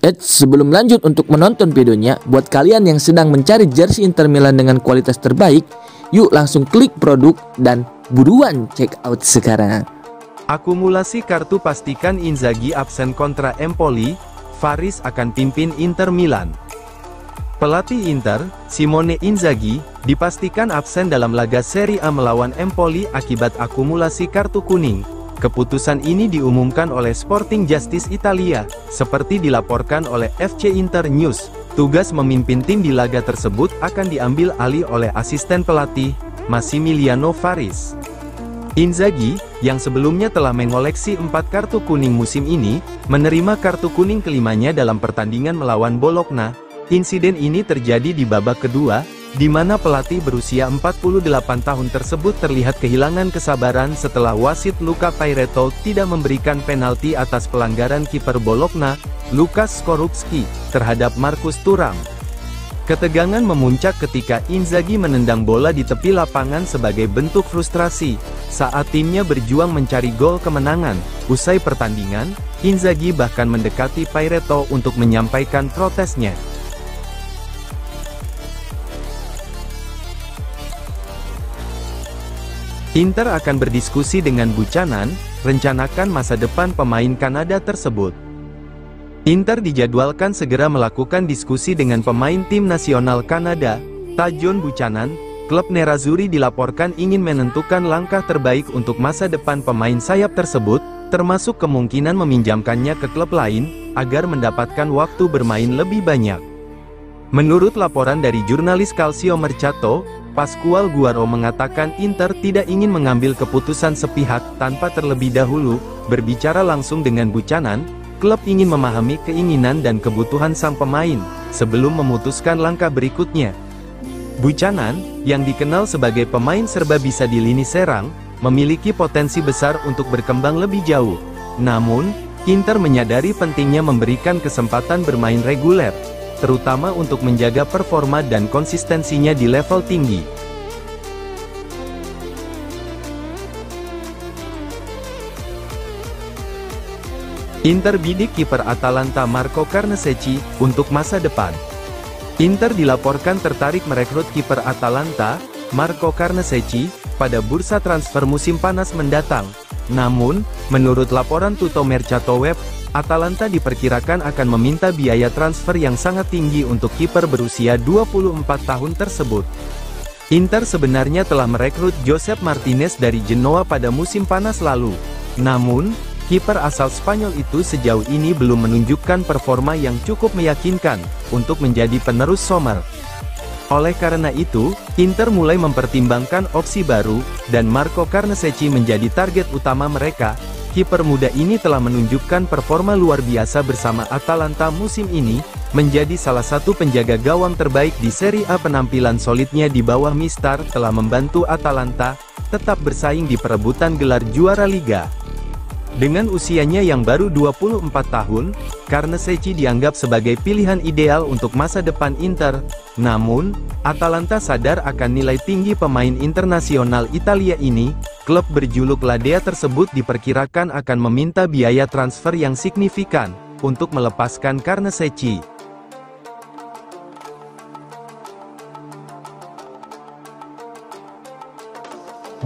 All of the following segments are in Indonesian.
Sebelum lanjut untuk menonton videonya, buat kalian yang sedang mencari jersey Inter Milan dengan kualitas terbaik, yuk langsung klik produk dan buruan check out sekarang. Akumulasi kartu pastikan Inzaghi absen kontra Empoli, Faris akan pimpin Inter Milan. Pelatih Inter, Simone Inzaghi, dipastikan absen dalam laga Serie A melawan Empoli akibat akumulasi kartu kuning. Keputusan ini diumumkan oleh Sporting Justice Italia, seperti dilaporkan oleh FC Inter News. Tugas memimpin tim di laga tersebut akan diambil alih oleh asisten pelatih, Massimiliano Faris. Inzaghi, yang sebelumnya telah mengoleksi 4 kartu kuning musim ini, menerima kartu kuning kelimanya dalam pertandingan melawan Bologna. Insiden ini terjadi di babak kedua, di mana pelatih berusia 48 tahun tersebut terlihat kehilangan kesabaran setelah wasit Luca Pairetto tidak memberikan penalti atas pelanggaran kiper Bologna, Lukas Skorupski, terhadap Markus Thuram. Ketegangan memuncak ketika Inzaghi menendang bola di tepi lapangan sebagai bentuk frustrasi, saat timnya berjuang mencari gol kemenangan. Usai pertandingan, Inzaghi bahkan mendekati Pairetto untuk menyampaikan protesnya. Inter akan berdiskusi dengan Buchanan, rencanakan masa depan pemain Kanada tersebut. Inter dijadwalkan segera melakukan diskusi dengan pemain tim nasional Kanada, Tajon Buchanan. Klub Nerazzurri dilaporkan ingin menentukan langkah terbaik untuk masa depan pemain sayap tersebut, termasuk kemungkinan meminjamkannya ke klub lain, agar mendapatkan waktu bermain lebih banyak. Menurut laporan dari jurnalis Calcio Mercato, Pascual Guaro mengatakan Inter tidak ingin mengambil keputusan sepihak tanpa terlebih dahulu berbicara langsung dengan Buchanan. Klub ingin memahami keinginan dan kebutuhan sang pemain sebelum memutuskan langkah berikutnya. Buchanan, yang dikenal sebagai pemain serba bisa di lini serang, memiliki potensi besar untuk berkembang lebih jauh. Namun, Inter menyadari pentingnya memberikan kesempatan bermain reguler, terutama untuk menjaga performa dan konsistensinya di level tinggi. Inter bidik kiper Atalanta Marco Carnesecchi untuk masa depan. Inter dilaporkan tertarik merekrut kiper Atalanta, Marco Carnesecchi, pada bursa transfer musim panas mendatang. Namun, menurut laporan Tutto Mercato Web, Atalanta diperkirakan akan meminta biaya transfer yang sangat tinggi untuk kiper berusia 24 tahun tersebut. Inter sebenarnya telah merekrut Josep Martinez dari Genoa pada musim panas lalu. Namun, kiper asal Spanyol itu sejauh ini belum menunjukkan performa yang cukup meyakinkan untuk menjadi penerus Sommer. Oleh karena itu, Inter mulai mempertimbangkan opsi baru, dan Marco Carnesecchi menjadi target utama mereka. Kiper muda ini telah menunjukkan performa luar biasa bersama Atalanta musim ini, menjadi salah satu penjaga gawang terbaik di Serie A. Penampilan solidnya di bawah Mistar telah membantu Atalanta tetap bersaing di perebutan gelar juara Liga. Dengan usianya yang baru 24 tahun, Carnesecchi dianggap sebagai pilihan ideal untuk masa depan Inter. Namun, Atalanta sadar akan nilai tinggi pemain internasional Italia ini. Klub berjuluk La Dea tersebut diperkirakan akan meminta biaya transfer yang signifikan untuk melepaskan Carnesecchi.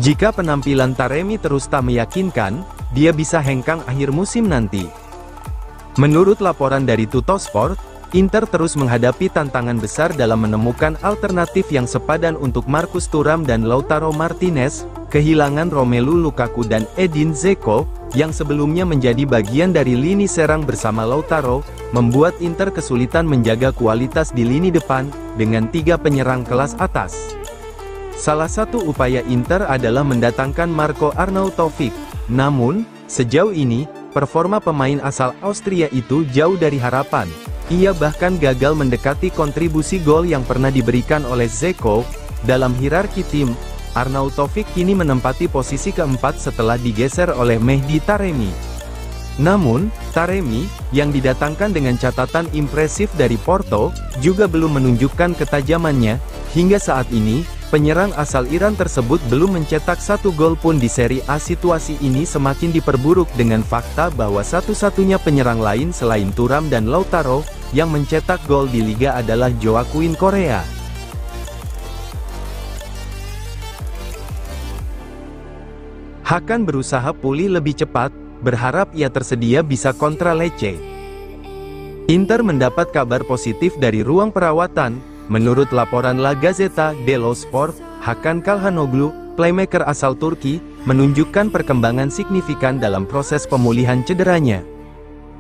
Jika penampilan Taremi terus tak meyakinkan, dia bisa hengkang akhir musim nanti. Menurut laporan dari Tuttosport, Inter terus menghadapi tantangan besar dalam menemukan alternatif yang sepadan untuk Markus Thuram dan Lautaro Martinez. Kehilangan Romelu Lukaku dan Edin Dzeko, yang sebelumnya menjadi bagian dari lini serang bersama Lautaro, membuat Inter kesulitan menjaga kualitas di lini depan, dengan 3 penyerang kelas atas. Salah satu upaya Inter adalah mendatangkan Marco Arnautovic. Namun, sejauh ini, performa pemain asal Austria itu jauh dari harapan. Ia bahkan gagal mendekati kontribusi gol yang pernah diberikan oleh Dzeko. Dalam hierarki tim, Arnautovic kini menempati posisi keempat setelah digeser oleh Mehdi Taremi. Namun, Taremi, yang didatangkan dengan catatan impresif dari Porto, juga belum menunjukkan ketajamannya. Hingga saat ini, penyerang asal Iran tersebut belum mencetak 1 gol pun di Serie A. Situasi ini semakin diperburuk dengan fakta bahwa satu-satunya penyerang lain selain Thuram dan Lautaro yang mencetak gol di liga adalah Joaquin Correa. Hakan berusaha pulih lebih cepat, berharap ia tersedia bisa kontra Lecce. Inter mendapat kabar positif dari ruang perawatan. Menurut laporan La Gazzetta dello Sport, Hakan Calhanoglu, playmaker asal Turki, menunjukkan perkembangan signifikan dalam proses pemulihan cederanya.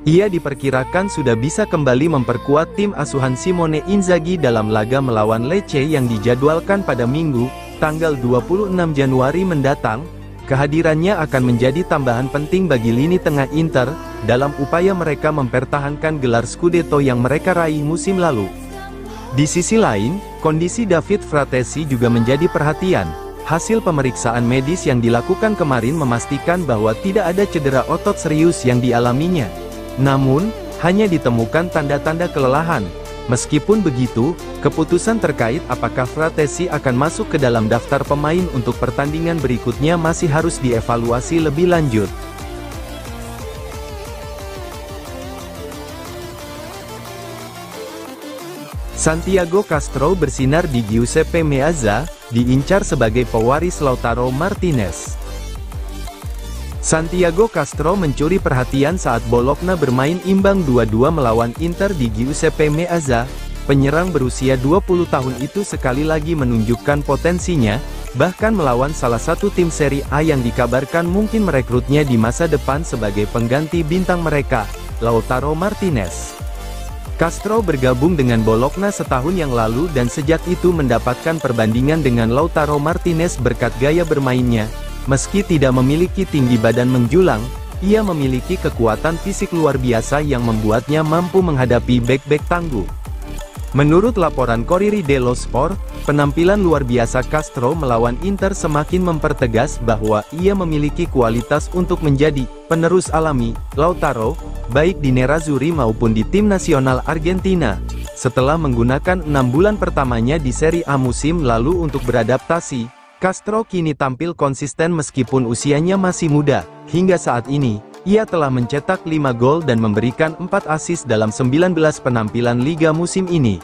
Ia diperkirakan sudah bisa kembali memperkuat tim asuhan Simone Inzaghi dalam laga melawan Lecce yang dijadwalkan pada Minggu, tanggal 26 Januari mendatang. Kehadirannya akan menjadi tambahan penting bagi lini tengah Inter, dalam upaya mereka mempertahankan gelar Scudetto yang mereka raih musim lalu. Di sisi lain, kondisi David Fratesi juga menjadi perhatian. Hasil pemeriksaan medis yang dilakukan kemarin memastikan bahwa tidak ada cedera otot serius yang dialaminya. Namun, hanya ditemukan tanda-tanda kelelahan. Meskipun begitu, keputusan terkait apakah Fratesi akan masuk ke dalam daftar pemain untuk pertandingan berikutnya masih harus dievaluasi lebih lanjut. Santiago Castro bersinar di Giuseppe Meazza, diincar sebagai pewaris Lautaro Martinez. Santiago Castro mencuri perhatian saat Bologna bermain imbang 2-2 melawan Inter di Giuseppe Meazza. Penyerang berusia 20 tahun itu sekali lagi menunjukkan potensinya, bahkan melawan salah satu tim Serie A yang dikabarkan mungkin merekrutnya di masa depan sebagai pengganti bintang mereka, Lautaro Martinez. Castro bergabung dengan Bologna setahun yang lalu dan sejak itu mendapatkan perbandingan dengan Lautaro Martinez berkat gaya bermainnya. Meski tidak memiliki tinggi badan menjulang, ia memiliki kekuatan fisik luar biasa yang membuatnya mampu menghadapi bek-bek tangguh. Menurut laporan Corriere dello Sport, penampilan luar biasa Castro melawan Inter semakin mempertegas bahwa ia memiliki kualitas untuk menjadi penerus alami Lautaro, baik di Nerazzurri maupun di tim nasional Argentina. Setelah menggunakan 6 bulan pertamanya di Serie A musim lalu untuk beradaptasi, Castro kini tampil konsisten meskipun usianya masih muda. Hingga saat ini, ia telah mencetak 5 gol dan memberikan 4 assist dalam 19 penampilan liga musim ini.